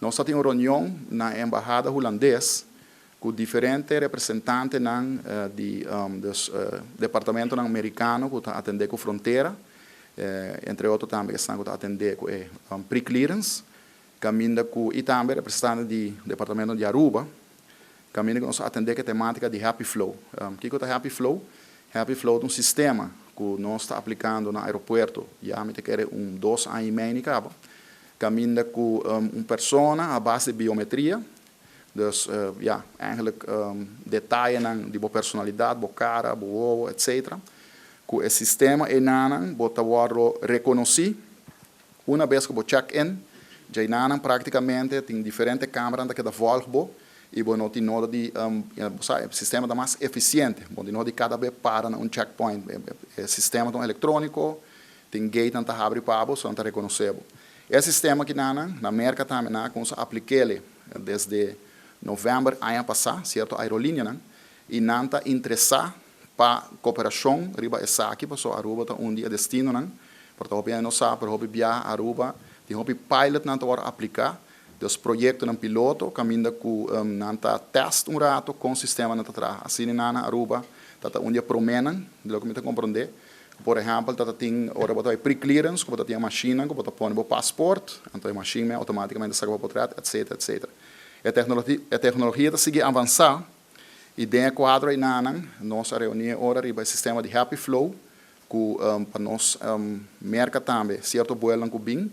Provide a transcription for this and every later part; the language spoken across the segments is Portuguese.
Nós temos uma reunião na embaixada holandesa com diferentes representantes do departamento americano que está atendendo com a fronteira, entre outros também que estão atendendo com pre-clearance, e também representantes do departamento de Aruba, que nós atendemos a temática de Happy Flow. O que é Happy Flow? Happy Flow é um sistema que nós estamos aplicando no aeroporto, já me quer 2 anos e meio, caminha com uma pessoa à base de biometria, dus eigenlijk detalhes de boa personalidade, boa cara, boa ovo, etc. Com esse sistema enanan bota o reconhecer uma vez que o check-in, já enanan praticamente tem diferentes câmeras que da volta e não tem nada de sistema mais eficiente, não tem cada vez para um checkpoint, sistema eletrônico, tem gate que abre para só não reconhecer. Esse sistema que na América também com apliquei desde novembro ano passado, certo, aerolínea, e não está interessado para cooperação, riba essa aqui, para Aruba tá dia destino, porque não sabe, para viajar Aruba, tem pilot não está aplicar, dos projetos no piloto, caminha com não está teste rato com o sistema não está assim na Aruba, tá dia promenan, de que me compreender. Por exemplo, tem hora pre-clearance, que tem a máquina, que põe o passaporte, então a máquina automaticamente sai para o portrait, etc, etc. A tecnologia está seguindo avançar, e dentro do quadro aí nossa reunião agora o sistema de Happy Flow, que para nós merca também certo vuelo com bem,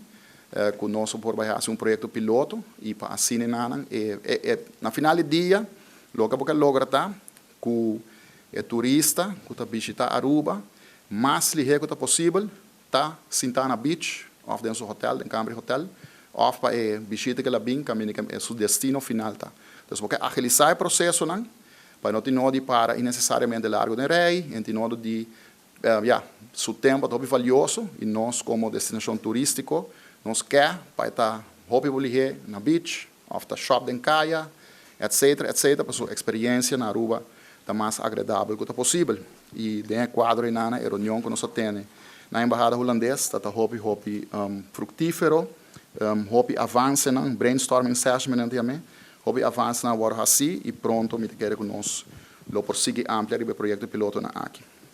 que nós por fazer um projeto piloto e para assim na final do dia, logo porque logra que o turista que está visitando Aruba mais ligeiro que possível, tá sentar na beach, ou dentro do hotel, dentro do Cambre Hotel, ou para visita que ela vem, caminho é seu destino final, tá. Então, porque agilizar o processo, não, para não ter nada para necessariamente largo de rei, não ter nada de, seu tempo é valioso, e nós como destinação turística, nós quer para estar hobby ligeiro na beach, ou estar shop em caia, etc, para sua experiência na Aruba está mais agradável que possível. E dentro do quadro na reunião que nós temos na embaixada holandesa, está hobby fructífero, hobby avança na brainstorming session, hobby avança na hora assim e pronto me quer que nós lo prosseguir ampliar o projeto piloto na aqui.